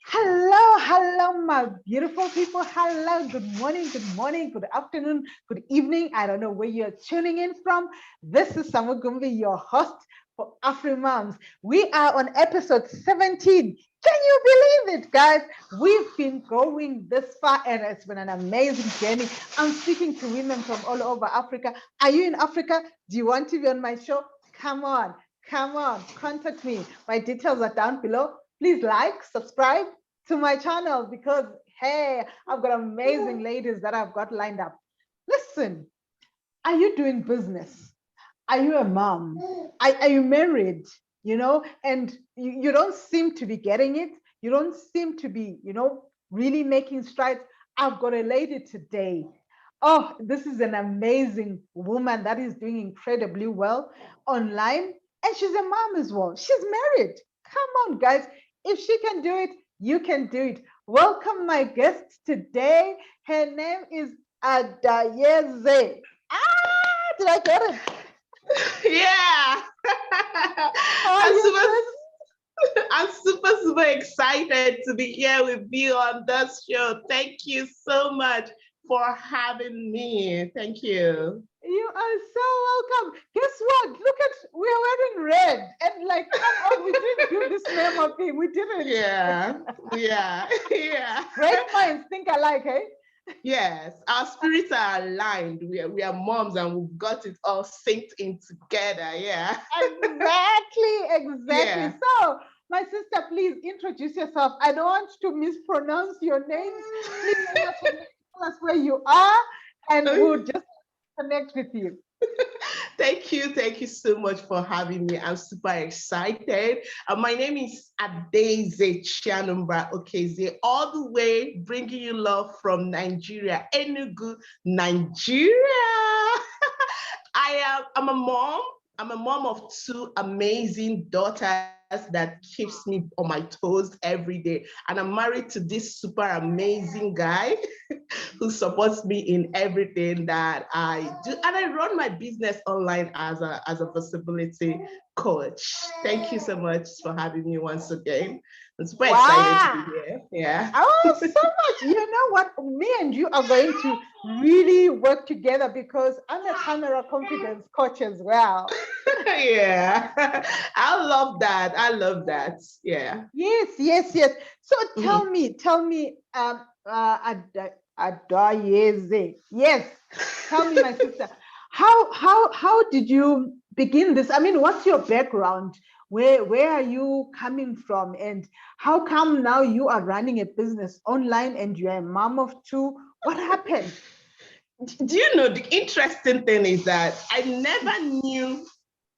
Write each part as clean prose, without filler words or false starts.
Hello, my beautiful people. Hello, good afternoon, good evening. I don't know where you're tuning in from. This is Samugumbi, your host for AfriMoms. We are on episode 17. Can you believe it, guys? We've been going this far and it's been an amazing journey. I'm speaking to women from all over Africa. Are you in Africa? Do you want to be on my show? Come on, contact me. My details are down below. Please like, subscribe to my channel because, hey, I've got amazing ladies that I've got lined up. Listen, are you doing business? Are you a mom? Are you married? And you don't seem to be getting it. You don't seem to be, really making strides. I've got a lady today. Oh, this is an amazing woman that is doing incredibly well online. And she's a mom as well. She's married. Come on, guys. If she can do it, you can do it. Welcome, my guest today. Her name is Adaeze. Did I get it? Yeah. I'm super excited to be here with you on this show. Thank you so much for having me. Thank you. You are so welcome. Guess what? Look at, we're wearing red. And like, come on, we didn't do this memo thing. We didn't. Yeah. Great minds think alike, eh? Yes, our spirits are aligned. We are moms and we've got it all synced in together. Yeah. Exactly. Yeah. So, my sister, please introduce yourself. I don't want to mispronounce your names. Please tell us where you are and we'll just connect with you. Thank you so much for having me. I'm super excited. My name is Adaeze Chianumba Okezie, all the way bringing you love from Nigeria, Enugu, Nigeria. I'm a mom. I'm a mom of two amazing daughters that keeps me on my toes every day. And I'm married to this super amazing guy who supports me in everything that I do. And I run my business online as a visibility coach. Thank you so much for having me once again. I'm super excited to be here. Yeah. Oh, so much. You know what? Me and you are going to really work together because I'm a camera confidence coach as well. Yeah. I love that. Yeah. Yes. So tell me, Adaeze. Yes. Tell me, my sister, how did you begin this? I mean, what's your background? Where are you coming from? And how come now you are running a business online and you're a mom of two? What happened? Do you know the interesting thing is that I never knew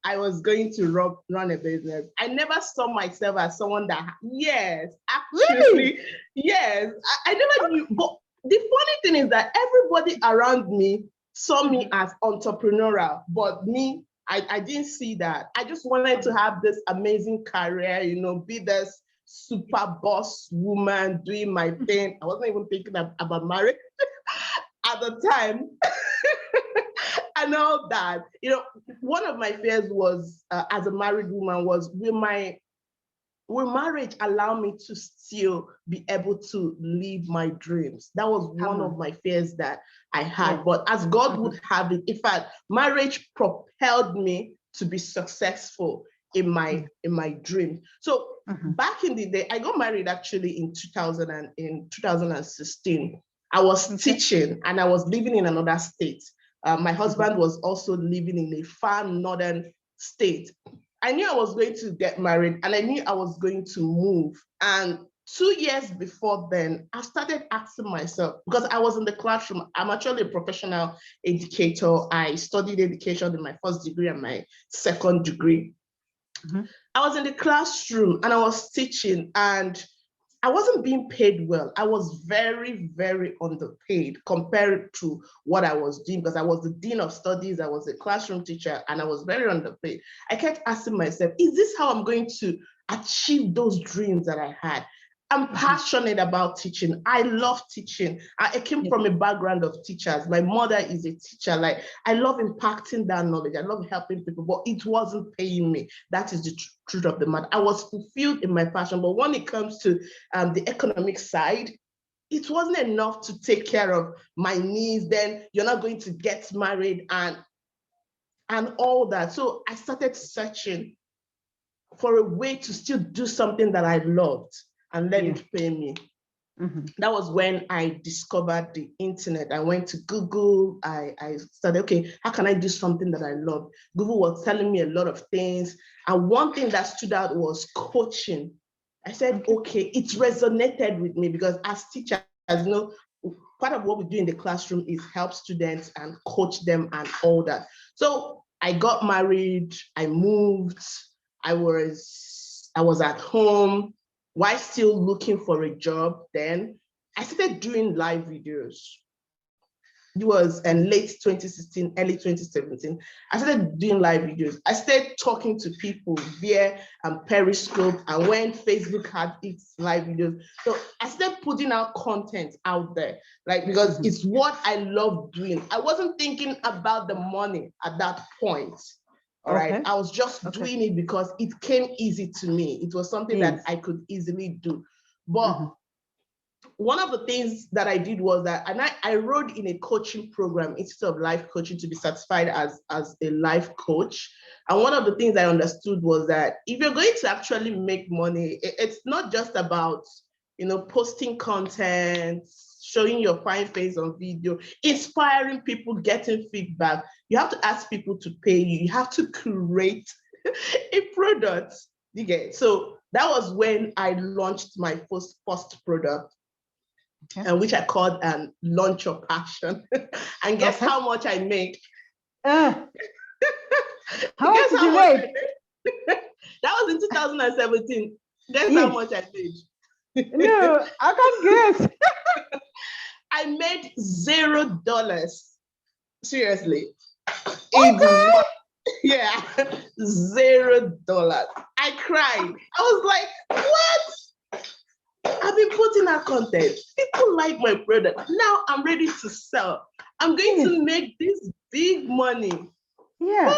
I was going to run a business. I never saw myself as someone that, yes, actually, Really? yes, I never knew. But the funny thing is that everybody around me saw me as entrepreneurial, but me, I didn't see that. I just wanted to have this amazing career, be this super boss woman doing my thing. I wasn't even thinking about marriage at the time. And all that, one of my fears was, as a married woman, was will marriage allow me to still be able to live my dreams? That was one of my fears that I had. Yeah. But as God would have it, in fact, marriage propelled me to be successful in my dream. So back in the day, I got married actually in 2016. I was teaching and I was living in another state. My husband was also living in a far northern state. I knew I was going to get married and I knew I was going to move. And 2 years before then, I started asking myself, because I was in the classroom, I'm actually a professional educator. I studied education in my first degree and my second degree. I was in the classroom and I was teaching and I wasn't being paid well. I was very, very underpaid compared to what I was doing because I was the dean of studies, I was a classroom teacher, and I was very underpaid. I kept asking myself, is this how I'm going to achieve those dreams that I had? I'm passionate about teaching. I love teaching. I came from a background of teachers. My mother is a teacher. Like, I love impacting that knowledge. I love helping people, but it wasn't paying me. That is the truth of the matter. I was fulfilled in my passion, but when it comes to the economic side, it wasn't enough to take care of my needs. Then you're not going to get married and all that. So I started searching for a way to still do something that I loved and let it pay me. That was when I discovered the internet. I went to Google. I started, okay, how can I do something that I love? Google was telling me a lot of things. And one thing that stood out was coaching. I said, okay, it resonated with me because as teachers, you know, part of what we do in the classroom is help students and coach them and all that. So I got married, I moved, I was at home while still looking for a job. Then I started doing live videos. It was in late 2016, early 2017. I started doing live videos. I started talking to people via Periscope, and when Facebook had its live videos. So I started putting out content out there, like, because it's what I love doing. I wasn't thinking about the money at that point. All right. I was just doing it because it came easy to me. It was something that I could easily do. But one of the things that I did was that, and I enrolled in a coaching program instead of life coaching to be certified as a life coach. And one of the things I understood was that if you're going to actually make money, it's not just about, you know, posting content, showing your fine face on video, inspiring people, getting feedback. You have to ask people to pay you. You have to create a product. You get? So that was when I launched my first product, which I called Launch Your Passion. And guess how much I made? How much did you make? That was in 2017. Guess how much I made? No, I can't guess. I made $0. Seriously. Okay. Yeah, $0. I cried. I was like, what? I've been putting out content. People like my product. Now I'm ready to sell. I'm going to make this big money. Yeah.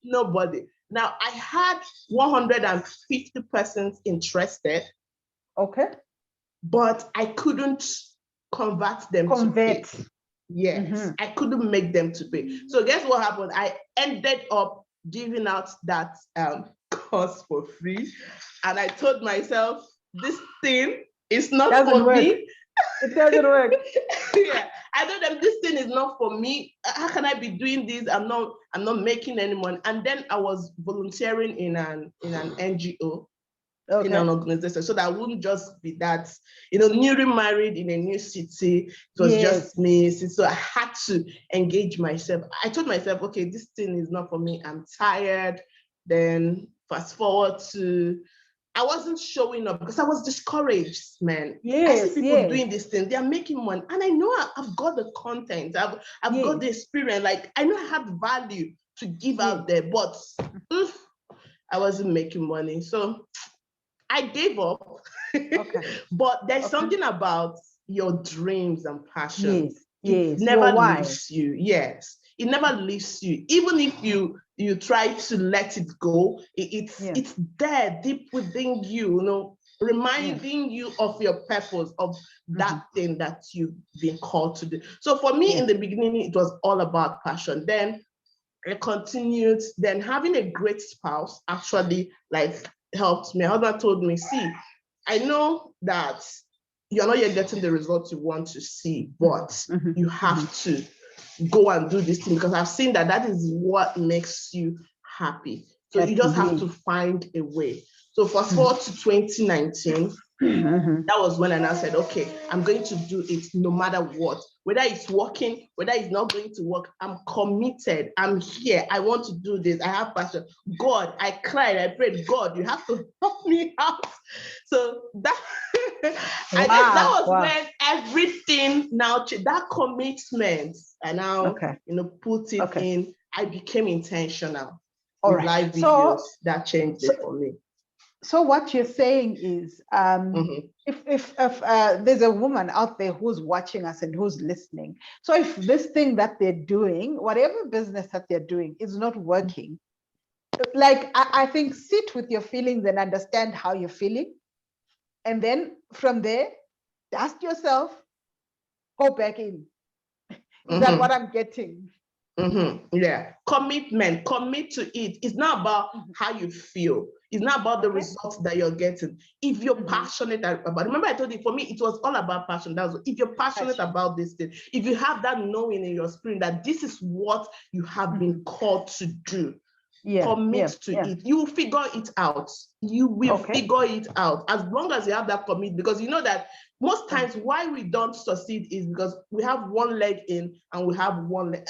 Nobody. Now I had 150 persons interested. Okay. But I couldn't convert them to pay. Yes, I couldn't make them to pay. So guess what happened? I ended up giving out that course for free. And I told myself, this thing is not for me. It doesn't work. Yeah, I told them this thing is not for me. How can I be doing this? I'm not making any money. And then I was volunteering in an NGO. In an organization, so that I wouldn't just be that, you know, newly married in a new city. It was just me. So I had to engage myself. I told myself, okay, this thing is not for me. I'm tired. Then fast forward to, I wasn't showing up because I was discouraged, man. I see people doing this thing, they are making money. And I know I've got the content, I've got the experience. Like, I know I have value to give out there, but I wasn't making money. So I gave up. But there's something about your dreams and passion. It never leaves you. Yes, it never leaves you. Even if you try to let it go, it's there deep within you, you know, reminding you of your purpose, of that thing that you've been called to do. So for me, in the beginning, it was all about passion. Then I continued. Then having a great spouse actually, like, helped me. My husband told me, see, I know that you're not yet getting the results you want to see, but you have to go and do this thing because I've seen that is what makes you happy. So you just have to find a way. So fast forward to 2019, that was when I now said, okay, I'm going to do it no matter what. Whether it's working, whether it's not going to work, I'm committed. I'm here. I want to do this. I have passion. God, I cried. I prayed, God, you have to help me out. So that, I guess that was when everything now changed. That commitment, and now, you know, put it in. I became intentional with live videos. That changed it for me. So what you're saying is, Mhm. if there's a woman out there who's watching us and who's listening, so if this thing that they're doing, whatever business that they're doing, is not working, like I think sit with your feelings and understand how you're feeling, and then from there, dust yourself, go back in. Is that what Mhm. I'm getting? Yeah, commitment, commit to it. It's not about how you feel. It's not about the Okay. results that you're getting. If you're passionate about, remember I told you, for me, it was all about passion. That's if you're passionate Passion. about this thing, if you have that knowing in your spirit that this is what you have been called to do, Yeah, commit yeah, to yeah. it. You will figure it out. You will Okay. figure it out as long as you have that commit, because you know that most times why we don't succeed is because we have one leg in and we have one leg,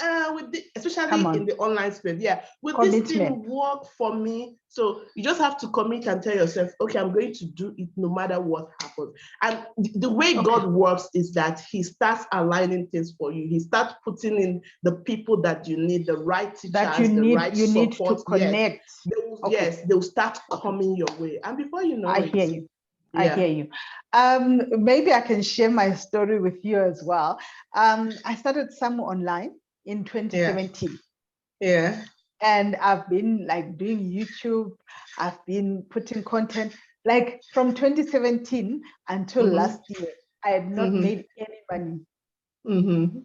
especially Come in on. the online space. Yeah, will this Commitment. thing work for me? So you just have to commit and tell yourself, okay, I'm going to do it no matter what happens. And the way Okay. God works is that he starts aligning things for you. He starts putting in the people that you need, the right That you teachers, the need, right you need to support. Yes, connect. Okay. yes, they'll start Okay. coming your way. And before you know I it, hear you. I yeah, hear you. Maybe I can share my story with you as well. I started some online in yeah, 2017, yeah. and I've been like doing YouTube. I've been putting content like from 2017 until Mm-hmm, last year. I had not mm-hmm, made any money mm-hmm.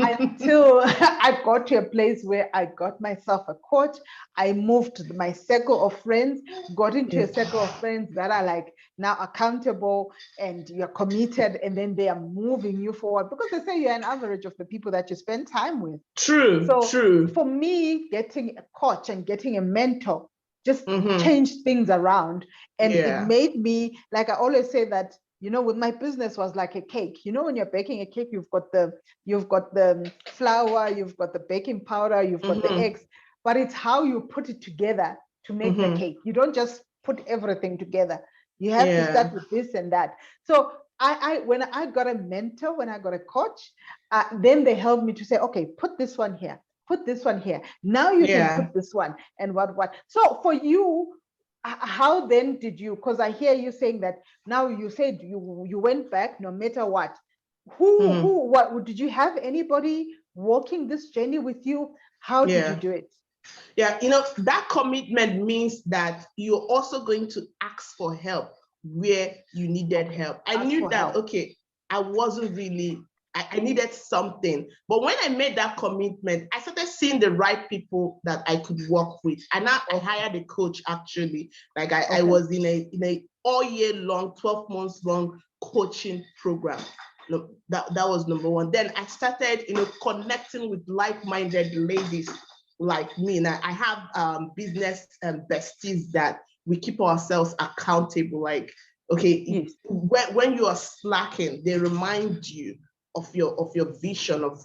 until I got to a place where I got myself a coach. I moved my circle of friends, got into Yeah. a circle of friends that are like now accountable and you're committed, and then they are moving you forward because they say you're an average of the people that you spend time with. True, So true. for me, getting a coach and getting a mentor just Mm-hmm. changed things around. And it Yeah. made me, like I always say that, with my business was like a cake. When you're baking a cake, you've got the flour, you've got the baking powder, you've got the Mm-hmm. eggs, but it's how you put it together to make the Mm-hmm. cake. You don't just put everything together. You have to Yeah. start with this and that. So when I got a mentor, when I got a coach, then they helped me to say, okay, put this one here, put this one here. Now you can Yeah. put this one and what. So for you, how then did you? Because I hear you saying that now you said you went back no matter what. Mm-hmm. What did you have anybody walking this journey with you? How did you Yeah. do it? Yeah. That commitment means that you're also going to ask for help where you needed Okay, help. I ask knew for that, help. okay, I wasn't really, I needed something. But when I made that commitment, I started seeing the right people that I could work with. And now I Okay, hired a coach actually. Like I okay, was in a all year long, 12 months long coaching program. No, that was number one. Then I started, connecting with like-minded ladies like me. And I have business besties that we keep ourselves accountable. Like, okay, yes, when you are slacking, they remind you of your vision, of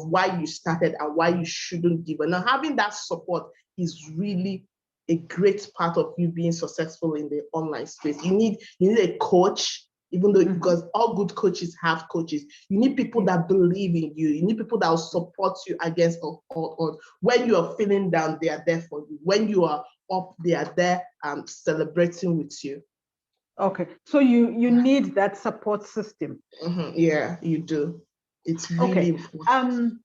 why you started and why you shouldn't give up. Now, having that support is really a great part of you being successful in the online space. You need a coach, even though because all good coaches have coaches. You need people yes. that believe in you. You need people that will support you against all. When you are feeling down, they are there for you. When you are up, they are there celebrating with you. Okay, so you need that support system. Yeah, you do. It's really Okay, important. um,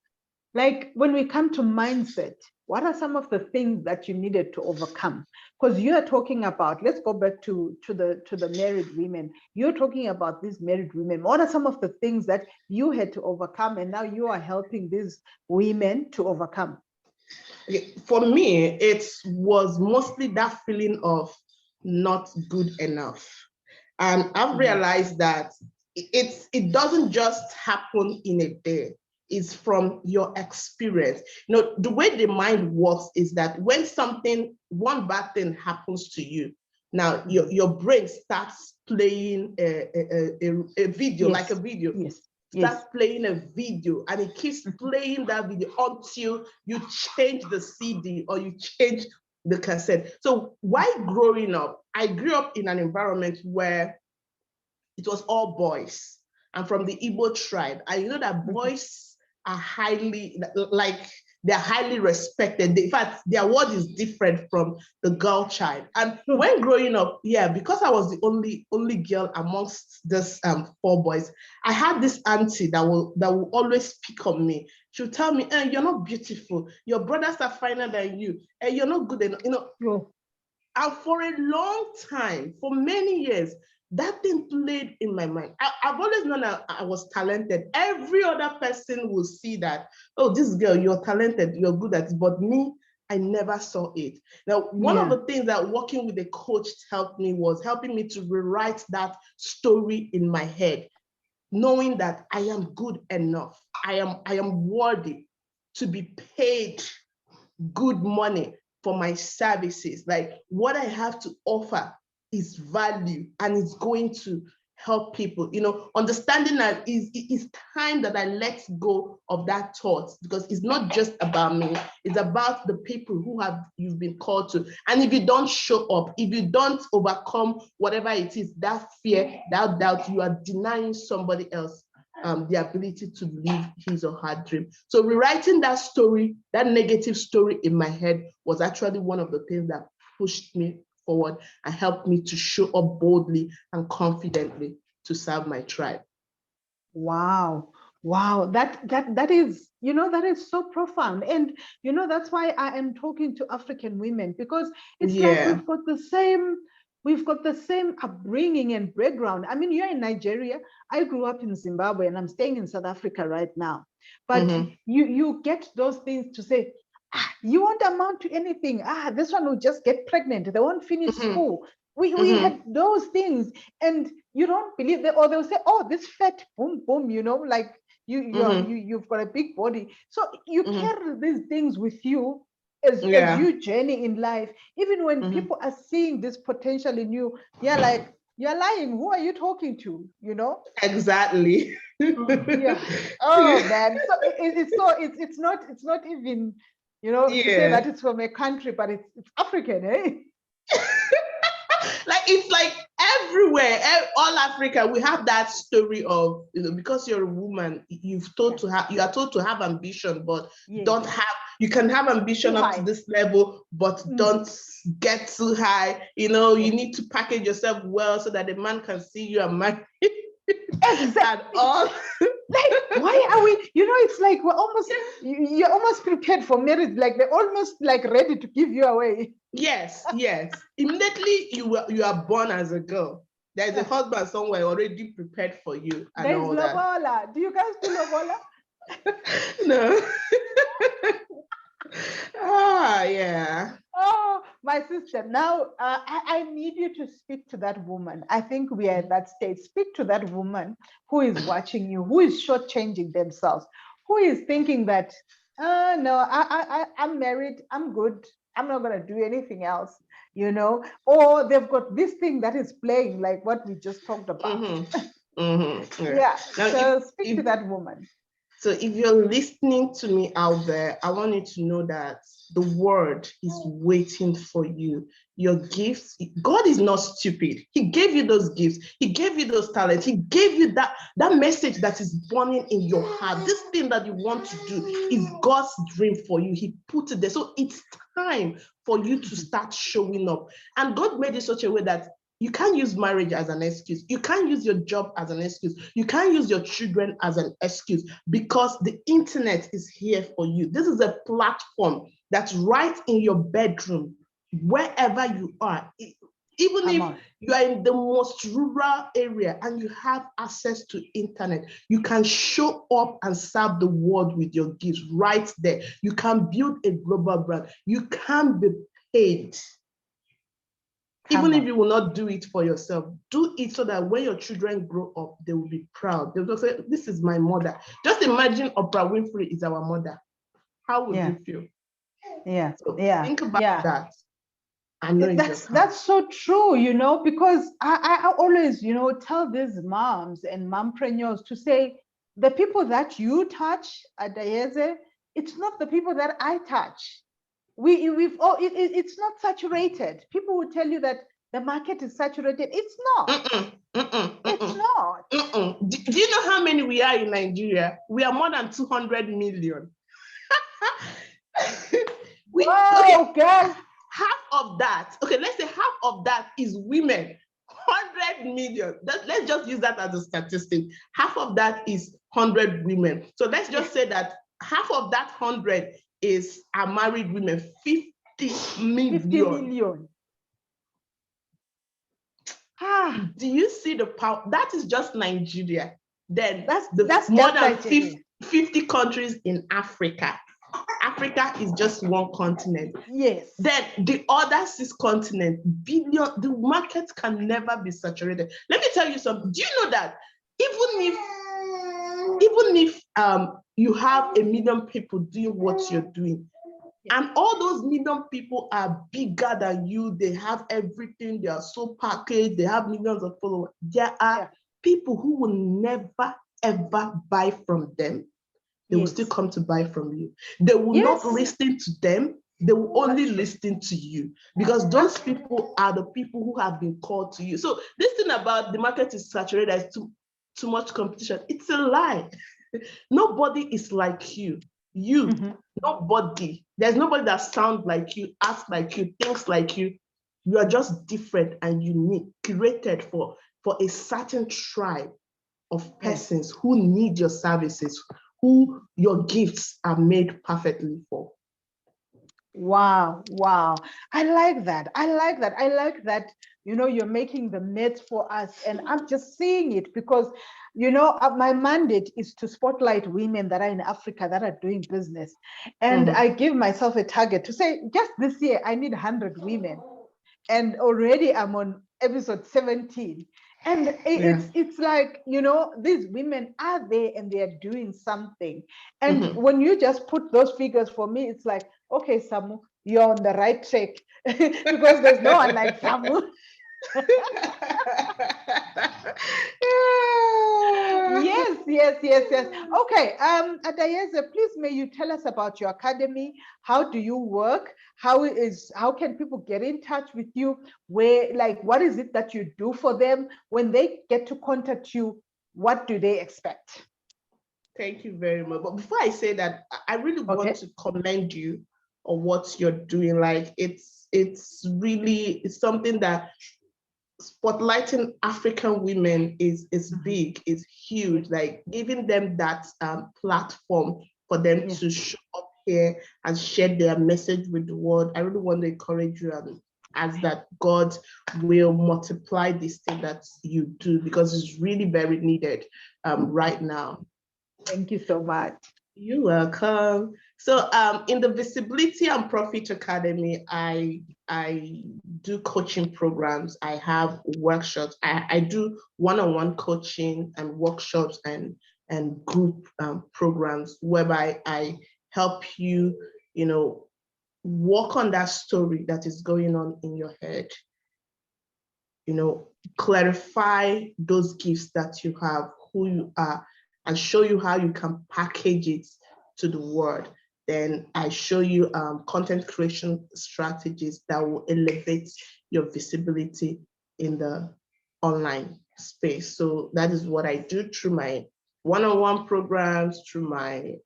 like when we come to mindset, what are some of the things that you needed to overcome? Because you are talking about, let's go back to the married women. You're talking about these married women. What are some of the things that you had to overcome, and now you are helping these women to overcome? Okay, for me, it was mostly that feeling of not good enough. And I've Mhm. realized that it doesn't just happen in a day. It's from your experience. The way the mind works is that when one bad thing happens to you, now your brain starts playing a video, like a Yes, video, yes, yes. starts playing a video, and it keeps playing that video until you change the CD or you change the cassette. So while growing up, I grew up in an environment where it was all boys. I'm from the Igbo tribe. And you know that boys are highly, like, they're highly respected. In fact, their word is different from the girl child. And when growing up, because I was the only girl amongst this 4 boys, I had this auntie that will always pick on me. She'll tell me, you're not beautiful. Your brothers are finer than you. You're not good enough. And for a long time, for many years, that thing played in my mind. I've always known that I was talented. Every other person will see that, oh, this girl, you're talented, you're good at it. But me, I never saw it. Now, one of the things that working with a coach helped me was helping me to rewrite that story in my head, knowing that I am good enough. I am worthy to be paid good money for my services. Like, what I have to offer is value and it's going to help people. Understanding that it's time that I let go of that thought, because it's not just about me, it's about the people who you've been called to. And if you don't show up, if you don't overcome whatever it is, that fear, that doubt, you are denying somebody else the ability to live his or her dream. So rewriting that story, that negative story in my head, was actually one of the things that pushed me forward and helped me to show up boldly and confidently to serve my tribe. Wow. That is, that is so profound. And that's why I am talking to African women, because it's like we've got the same upbringing and background. I mean, you're in Nigeria. I grew up in Zimbabwe and I'm staying in South Africa right now. But you get those things to say, you won't amount to anything. This one will just get pregnant. They won't finish school. We had those things, and you don't believe that, or they'll say, oh, this fat, boom, boom, like you've got a big body. So you carry these things with you as you journey in life. Even when people are seeing this potential in you, you're like, you're lying. Who are you talking to? Exactly. Oh man. So it's not even to say that it's from a country, but it's African, eh? It's like everywhere, all Africa, we have that story of, because you're a woman, you are told to have ambition, but you can have ambition up to this level, but don't get too high. You need to package yourself well so that the man can see you and marry. Exactly. All. Like, why are we, it's like you're almost prepared for marriage, like they're almost like ready to give you away. Yes. Immediately you are born as a girl. There's a husband somewhere already prepared for you. And there's all lobola. That. Do you guys do lobola? No. Yeah. Oh, my sister. Now, I need you to speak to that woman. I think we are at that stage. Speak to that woman who is watching you, who is shortchanging themselves, who is thinking that, no, I'm married, I'm good, I'm not going to do anything else, or they've got this thing that is playing, like what we just talked about. Yeah. Now, so speak to that woman. So if you're listening to me out there, I want you to know that the word is waiting for you. Your gifts, God is not stupid. He gave you those gifts. He gave you those talents. He gave you that message that is burning in your heart. This thing that you want to do is God's dream for you. He put it there. So it's time for you to start showing up. And God made it such a way that you can't use marriage as an excuse. You can't use your job as an excuse. You can't use your children as an excuse, because the internet is here for you. This is a platform that's right in your bedroom, wherever you are. Even if you are in the most rural area and you have access to internet, you can show up and serve the world with your gifts right there. You can build a global brand. You can be paid. Even if you will not do it for yourself, do it so that when your children grow up, they will be proud. They'll just say, this is my mother. Just imagine Oprah Winfrey is our mother. How would you feel? So think about that. I know that's so true, because I always, tell these moms and mompreneurs to say, the people that you touch, Adaeze, it's not the people that I touch. It's not saturated. People will tell you that the market is saturated. It's not. It's not. Do you know how many we are in Nigeria? We are more than 200 million. Okay. Half of that, okay, let's say half of that is women. 100 million. Let's just use that as a statistic. Half of that is 100 women. So let's just say that half of that 100 are married women. 50 million. 50 million. Do you see the power? That is just Nigeria. Then that's more just than 50 countries in Africa. Africa is just one continent. Yes. Then the other 6 continents, the market can never be saturated. Let me tell you something. Do you know that even if you have 1 million people doing what you're doing, and all those million people are bigger than you, they have everything, they are so packaged, they have millions of followers, there are people who will never ever buy from them. They will still come to buy from you. They will not listen to them. They will only listen to you, because those people are the people who have been called to you. So this thing about the market is saturated, there's too much competition, it's a lie. Nobody is like you. Nobody. There's nobody that sounds like you, acts like you, thinks like you. You are just different and unique, created for a certain tribe of persons who need your services, who your gifts are made perfectly for. Wow. I like that. You're making the net for us, and I'm just seeing it because, my mandate is to spotlight women that are in Africa that are doing business. And I give myself a target to say, just this year, I need 100 women. And already I'm on episode 17. And it's like, these women are there and they are doing something. And when you just put those figures for me, it's like, okay, Samu, you're on the right track, because there's no one like Samu. Yes. Okay, Adaeze, please may you tell us about your academy. How do you work? How can people get in touch with you? What is it that you do for them when they get to contact you? What do they expect? Thank you very much. But before I say that, I really want to commend you on what you're doing. Like it's something that spotlighting African women is big, is huge. Like giving them that platform for them to show up here and share their message with the world. I really want to encourage you and ask that God will multiply this thing that you do, because it's really very needed right now. Thank you so much. You're welcome. So in the Visibility and Profit Academy, I do coaching programs. I have workshops. I do one-on-one coaching and workshops and group programs, whereby I help you, work on that story that is going on in your head. Clarify those gifts that you have, who you are, and show you how you can package it to the world. Then I show you content creation strategies that will elevate your visibility in the online space. So that is what I do through my one-on-one programs, through my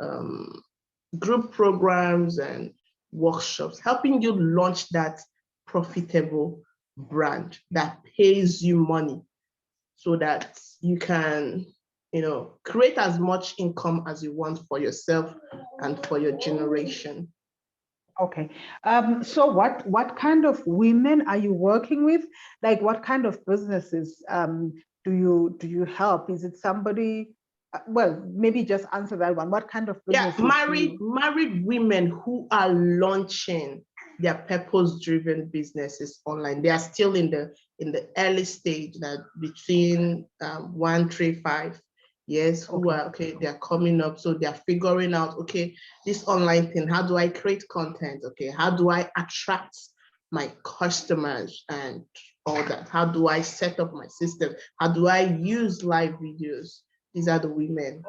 group programs and workshops, helping you launch that profitable brand that pays you money, so that you can create as much income as you want for yourself and for your generation. Okay. So what kind of women are you working with? Like, what kind of businesses do you help? Is it somebody? Well, maybe just answer that one. What kind of businesses? Married women who are launching their purpose-driven businesses online. They are still in the early stage, that between 1, 3, 5. Yes, who are they're coming up, so they're figuring out, okay, this online thing, how do I create content? Okay, how do I attract my customers and all that? How do I set up my system? How do I use live videos? These are the women.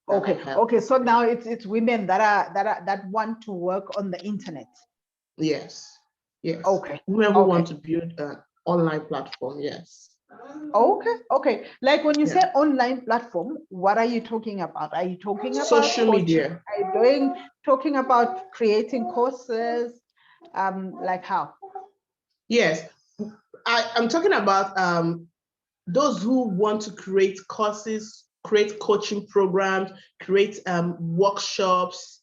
Okay. So now it's women that want to work on the internet. Yes. Okay. Women who want to build an online platform. Yes. Okay. Like when you Yeah. say online platform, what are you talking about? Are you talking about Social coaching? media. Are you talking about creating courses? Like how? Yes. I'm talking about those who want to create courses, create coaching programs, create workshops,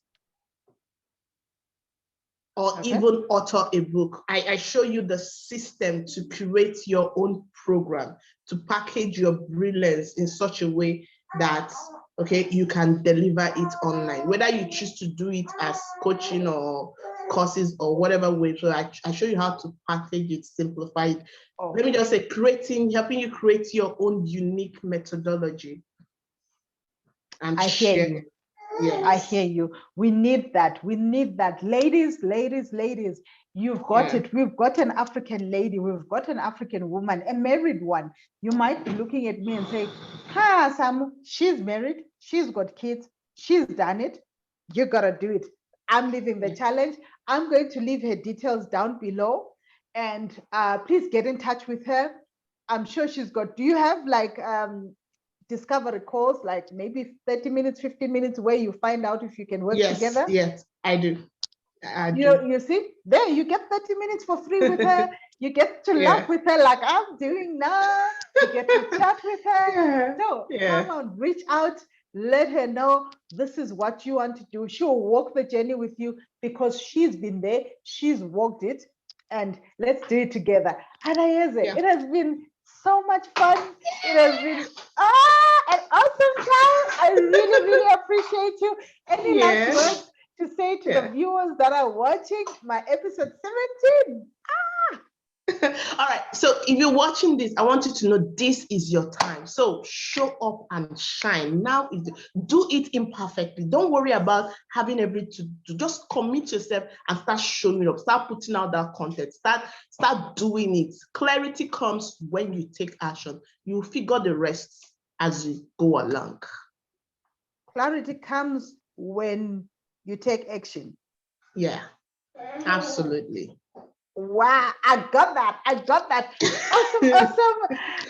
or Okay. even author a book. I show you the system to create your own program, to package your brilliance in such a way that, okay, you can deliver it online, whether you choose to do it as coaching or courses or whatever way. So I show you how to package it, simplify it. Oh, Let me just say, helping you create your own unique methodology and I hear share. you. Yes. I hear you. We need that. We need that. Ladies, ladies, ladies, you've got Yeah. it. We've got an African lady. We've got an African woman, a married one. You might be looking at me and say, "Ha, Sam, she's married. She's got kids. She's done it. You got to do it." I'm leaving the challenge. I'm going to leave her details down below. And please get in touch with her. I'm sure she's got, do you have like discovery calls, like maybe 30 minutes, 15 minutes, where you find out if you can work together? Yes, I do. I do. You see, there you get 30 minutes for free with her. You get to laugh with her like I'm doing now. You get to chat with her. So come on, reach out, let her know this is what you want to do. She'll walk the journey with you because she's been there, she's walked it, and let's do it together. Adaeze, it has been so much fun. It has been an awesome time. I really, really appreciate you. Any last words to say to the viewers that are watching my episode 17? All right. So if you're watching this, I want you to know this is your time. So show up and shine. Now do it imperfectly. Don't worry about having to just commit yourself and start showing up. Start putting out that content. Start doing it. Clarity comes when you take action. You figure the rest as you go along. Clarity comes when you take action. Yeah, absolutely. Wow, I got that. Awesome.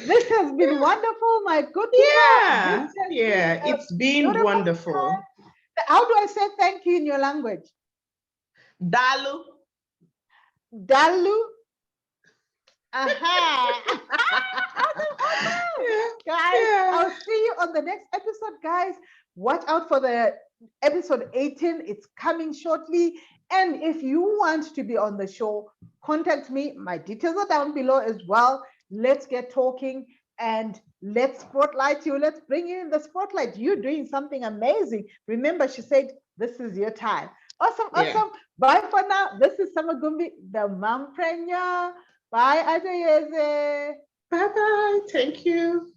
This has been wonderful, my good people. It's been wonderful. Time. How do I say thank you in your language? Dalu. Dalu. Aha. Awesome. Guys, I'll see you on the next episode, guys. Watch out for the episode 18. It's coming shortly. And if you want to be on the show, contact me. My details are down below as well. Let's get talking and let's spotlight you. Let's bring you in the spotlight. You're doing something amazing. Remember, she said, this is your time. Awesome. Bye for now. This is Samagumbi, the mompreneur. Bye, Adaeze. Bye-bye. Thank you.